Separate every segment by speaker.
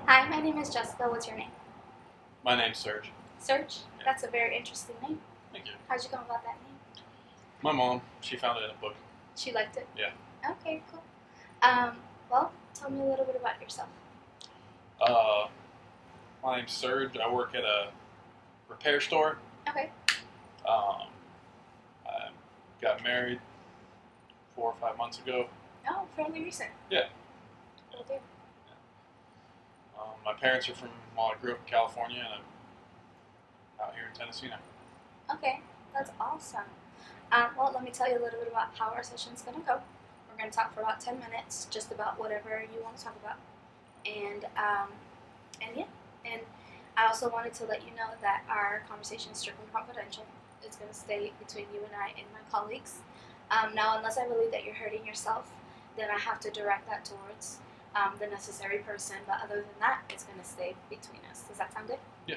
Speaker 1: Hi, my name is Jessica. What's your name?
Speaker 2: My name's Serge.
Speaker 1: Serge?
Speaker 2: Yeah.
Speaker 1: That's a very interesting name.
Speaker 2: Thank you.
Speaker 1: How'd you come about that name?
Speaker 2: My mom, she found it in a book.
Speaker 1: She liked it?
Speaker 2: Yeah.
Speaker 1: Okay, cool. Well, tell me a little bit about yourself.
Speaker 2: Uh, my name's Serge. I work at a repair store.
Speaker 1: Okay.
Speaker 2: Um, I got married 4 or 5 months ago.
Speaker 1: Oh, fairly recent.
Speaker 2: Yeah.
Speaker 1: Will do.
Speaker 2: My parents are from, well, I grew up in California and I'm out here in Tennessee now.
Speaker 1: Okay, that's awesome. Well, let me tell you a little bit about how our session's going to go. We're going to talk for about 10 minutes, just about whatever you want to talk about. And yeah. And I also wanted to let you know that our conversation is strictly confidential. It's going to stay between you and I and my colleagues. Now, unless I believe that you're hurting yourself, then I have to direct that towards the necessary person. But other than that, it's going to stay between us. Does that sound good?
Speaker 2: Yeah.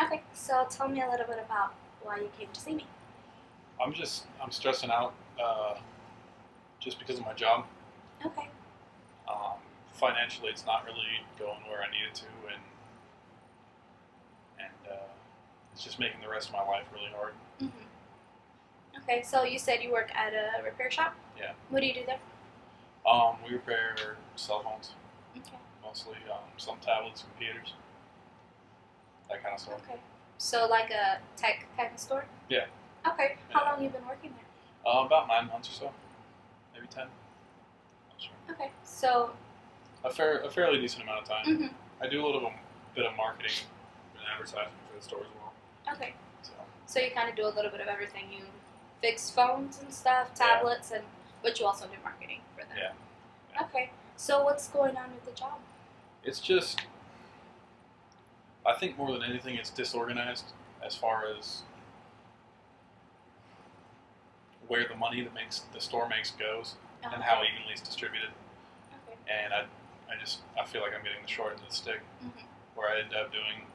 Speaker 1: Okay, so tell me a little bit about why you came to see me.
Speaker 2: I'm stressing out just because of my job.
Speaker 1: Okay.
Speaker 2: Financially, it's not really going where I need it to, and it's just making the rest of my life really hard.
Speaker 1: Mm-hmm. Okay, so you said you work at a repair shop?
Speaker 2: Yeah.
Speaker 1: What do you do there?
Speaker 2: We repair cell phones,
Speaker 1: Okay.
Speaker 2: mostly some tablets, computers, that kind of stuff.
Speaker 1: Okay. So like a tech kind of store?
Speaker 2: Yeah.
Speaker 1: Okay. How
Speaker 2: Yeah.
Speaker 1: long you been working there?
Speaker 2: About 9 months or so, maybe 10. Not sure.
Speaker 1: Okay. So.
Speaker 2: A fairly decent amount of time.
Speaker 1: Mm-hmm.
Speaker 2: I do a little bit of marketing and advertising for the store as well.
Speaker 1: Okay.
Speaker 2: So
Speaker 1: So you kind of do a little bit of everything. You fix phones and stuff, tablets, but you also do marketing for them.
Speaker 2: Yeah.
Speaker 1: Okay. So what's going on with the job?
Speaker 2: It's just, I think more than anything, it's disorganized as far as where the money that the store makes goes and how evenly it's distributed.
Speaker 1: Okay.
Speaker 2: And I feel like I'm getting the short end of the stick,
Speaker 1: Mm-hmm.
Speaker 2: where I end up doing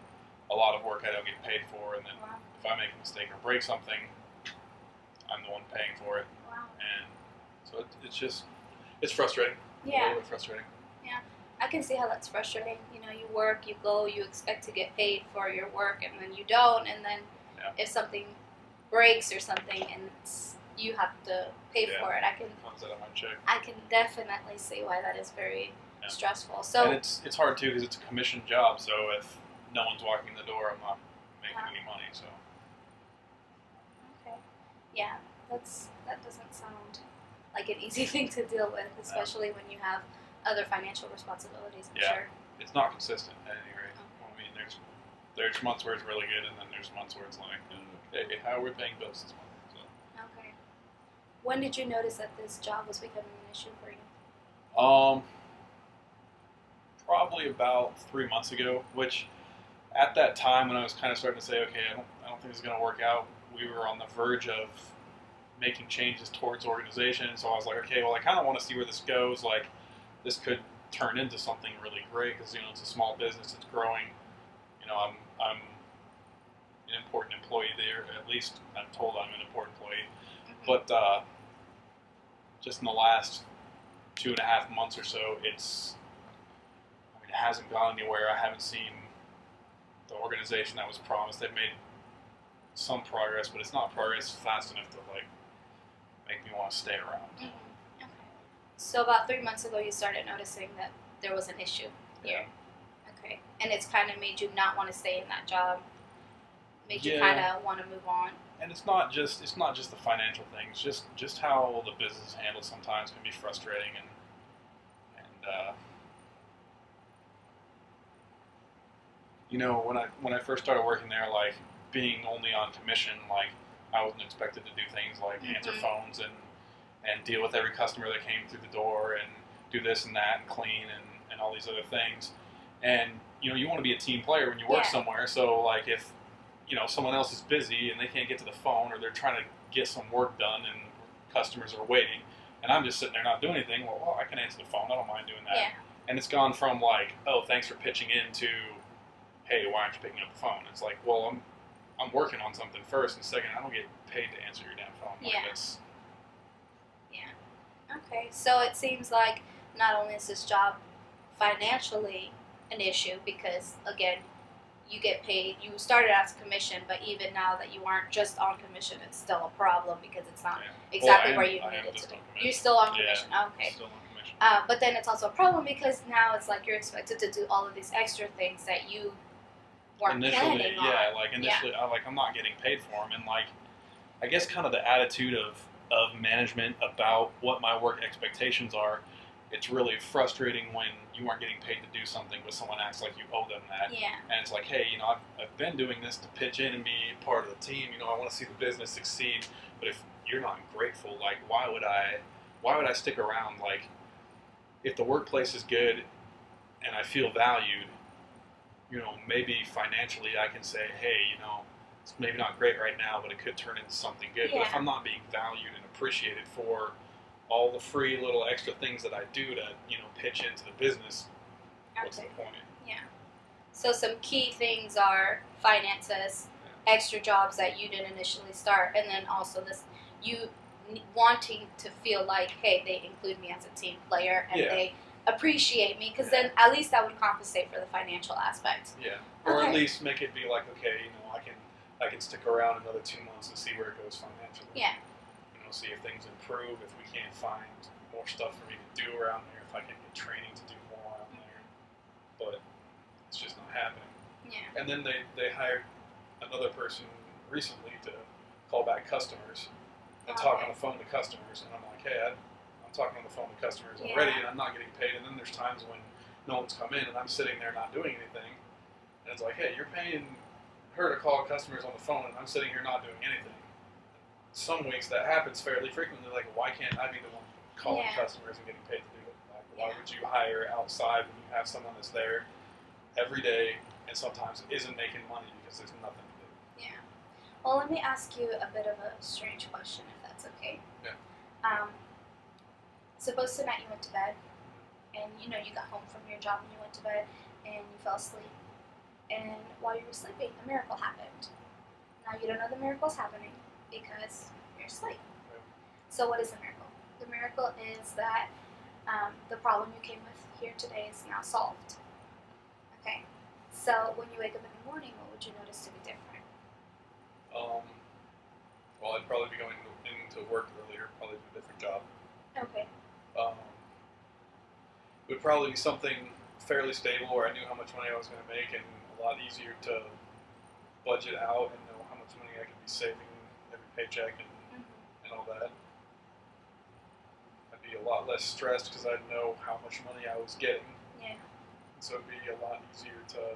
Speaker 2: a lot of work I don't get paid for, and then
Speaker 1: Wow.
Speaker 2: if I make a mistake or break something, I'm the one paying for it.
Speaker 1: Wow.
Speaker 2: And so it's frustrating. A
Speaker 1: Yeah.
Speaker 2: little bit frustrating.
Speaker 1: I can see how that's frustrating. You know, you work, you go, you expect to get paid for your work, and then you don't, and then if something breaks or something, and you have to pay for it,
Speaker 2: Comes out of my check.
Speaker 1: I can definitely see why that is very stressful. So
Speaker 2: and it's hard too because it's a commission job. So if no one's walking the door, I'm not making any money. So
Speaker 1: okay, yeah, that doesn't sound like an easy thing to deal with, especially when you have other financial responsibilities. I'm sure.
Speaker 2: It's not consistent at any rate. I mean, there's months where it's really good, and then there's months where it's like, hey, how are we paying bills this month? So.
Speaker 1: Okay. When did you notice that this job was becoming an issue for you?
Speaker 2: Probably about 3 months ago. Which, at that time, when I was kind of starting to say, okay, I don't think this is going to work out, we were on the verge of making changes towards organization. So I was like, okay, well, I kind of want to see where this goes. Like, this could turn into something really great because it's a small business, it's growing. I'm an important employee there. At least I'm told I'm an important employee.
Speaker 1: Mm-hmm.
Speaker 2: But just in the last 2.5 months or so, it hasn't gone anywhere. I haven't seen the organization that was promised. They've made some progress, but it's not progress fast enough to make me want to stay around.
Speaker 1: Mm-hmm. Okay. So about 3 months ago, you started noticing that there was an issue here. Okay. And it's kind of made you not want to stay in that job. Made you kind of want to move on.
Speaker 2: And it's not just the financial things. Just how the business is handled sometimes can be frustrating, and when I first started working there, like being only on commission, like I wasn't expected to do things like answer phones and deal with every customer that came through the door and do this and that and clean and all these other things. And you want to be a team player when you work somewhere. So like if someone else is busy and they can't get to the phone, or they're trying to get some work done and customers are waiting, and I'm just sitting there not doing anything, well, I can answer the phone. I don't mind doing that.
Speaker 1: Yeah.
Speaker 2: And it's gone from like, oh, thanks for pitching in, to, hey, why aren't you picking up the phone? It's like, well, I'm working on something first, and second, I don't get paid to answer your damn phone.
Speaker 1: Okay, so it seems like not only is this job financially an issue because again, you get paid. You started as commission, but even now that you aren't just on commission, it's still a problem because it's not exactly where you need it to be. You're still on commission. Okay.
Speaker 2: Still on commission.
Speaker 1: But then it's also a problem because now it's like you're expected to do all of these extra things that you weren't planning on.
Speaker 2: Initially, I'm not getting paid for them, and like, I guess kind of the attitude of management about what my work expectations are. It's really frustrating when you aren't getting paid to do something, but someone acts like you owe them that.
Speaker 1: Yeah.
Speaker 2: And it's like, hey, I've been doing this to pitch in and be part of the team. I want to see the business succeed. But if you're not grateful, like, why would I stick around? Like, if the workplace is good and I feel valued, maybe financially I can say, hey, it's maybe not great right now, but it could turn into something good.
Speaker 1: Yeah.
Speaker 2: But if I'm not being valued and appreciated for all the free little extra things that I do to, pitch into the business, what's the point?
Speaker 1: Yeah. So some key things are finances, extra jobs that you didn't initially start, and then also this you wanting to feel like, hey, they include me as a team player and they appreciate me, because then at least that would compensate for the financial aspect.
Speaker 2: Yeah. Or at least make it be like, okay, I can stick around another 2 months and see where it goes financially.
Speaker 1: Yeah.
Speaker 2: See if things improve, if we can't find more stuff for me to do around there, if I can get training to do more around there. But it's just not happening.
Speaker 1: Yeah.
Speaker 2: And then they hired another person recently to call back customers and talk on the phone to customers. And I'm like, hey, I'm talking on the phone to customers already, and I'm not getting paid. And then there's times when no one's come in and I'm sitting there not doing anything. And it's like, hey, you're paying her to call customers on the phone, and I'm sitting here not doing anything. Some weeks that happens fairly frequently. Like, why can't I be the one calling customers and getting paid to do it? Like, why would you hire outside when you have someone that's there every day and sometimes isn't making money because there's nothing to do?
Speaker 1: Yeah. Well, let me ask you a bit of a strange question, if that's okay.
Speaker 2: Yeah.
Speaker 1: Suppose tonight you went to bed, and you got home from your job and you went to bed and you fell asleep, and while you were sleeping, a miracle happened. Now you don't know the miracle's happening because you're asleep.
Speaker 2: Right.
Speaker 1: So what is the miracle? The miracle is that the problem you came with here today is now solved. Okay. So when you wake up in the morning, what would you notice to be different?
Speaker 2: Well, I'd probably be going into work earlier, probably do a different job.
Speaker 1: Okay.
Speaker 2: It would probably be something fairly stable where I knew how much money I was going to make, and a lot easier to budget out and know how much money I could be saving every paycheck and all that. I'd be a lot less stressed because I'd know how much money I was getting.
Speaker 1: Yeah.
Speaker 2: So it'd be a lot easier to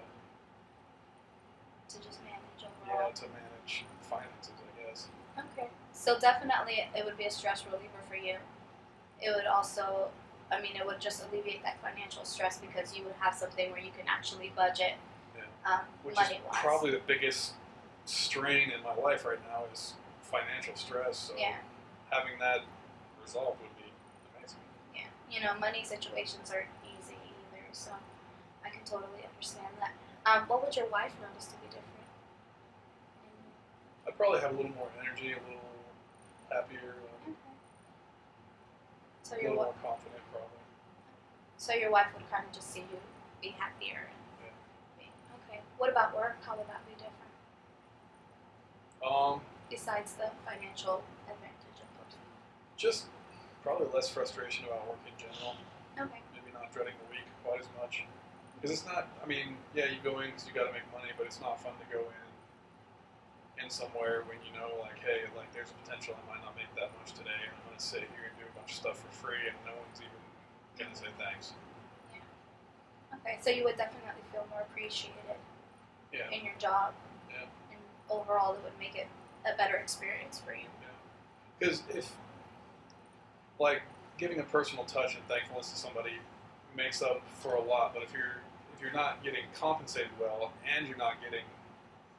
Speaker 1: just manage overall.
Speaker 2: Yeah, to manage finances, I guess.
Speaker 1: Okay. So definitely it would be a stress reliever for you. It would also, it would just alleviate that financial stress because you would have something where you can actually budget
Speaker 2: Which
Speaker 1: money-wise.
Speaker 2: is probably the biggest strain in my life right now is financial stress. So having that resolved would be amazing.
Speaker 1: Yeah. Money situations aren't easy either, so I can totally understand that. What would your wife notice to be different?
Speaker 2: I'd probably have a little more energy, a little happier,
Speaker 1: So
Speaker 2: a little more confident, probably.
Speaker 1: So your wife would kind of just see you be happier. Okay. What about work? How would that be different? Besides the financial advantage, of course.
Speaker 2: Just probably less frustration about work in general.
Speaker 1: Okay.
Speaker 2: Maybe not dreading the week quite as much. Because it's not, you go in because you got to make money, but it's not fun to go in somewhere when you know, like, hey, like, there's a potential I might not make that much today, and I'm going to sit here and do a bunch of stuff for free, and no one's even going to say thanks.
Speaker 1: Yeah. Okay, so you would definitely feel more appreciated in your job.
Speaker 2: Yeah.
Speaker 1: And overall, it would make it a better experience for you.
Speaker 2: Yeah. Because if, like, giving a personal touch and thankfulness to somebody makes up for a lot, but if you're not getting compensated well and you're not getting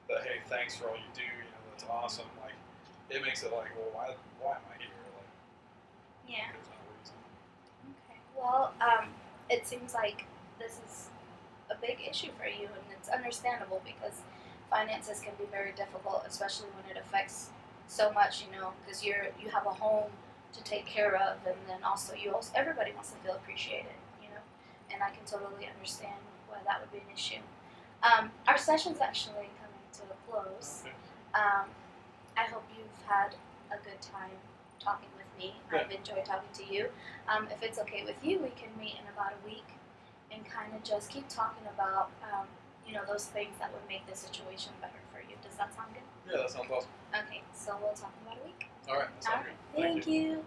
Speaker 2: the hey, thanks for all you do, that's awesome, like, it makes it like, well, why am I here? Like, there's no reason.
Speaker 1: Okay. Well, it seems like this is a big issue for you, and it's understandable because finances can be very difficult, especially when it affects so much, because you have a home to take care of, and then also everybody wants to feel appreciated, and I can totally understand why that would be an issue. Our session's actually coming to a close.
Speaker 2: Okay.
Speaker 1: I hope you've had a good time talking with me.
Speaker 2: Good.
Speaker 1: I've enjoyed talking to you. If it's okay with you, we can meet in about a week and kind of just keep talking about, those things that would make the situation better for you. Does that sound good?
Speaker 2: Yeah, that sounds awesome.
Speaker 1: Okay, so we'll talk in about a week.
Speaker 2: All right, that sounds
Speaker 1: All right.
Speaker 2: good.
Speaker 1: Thank you.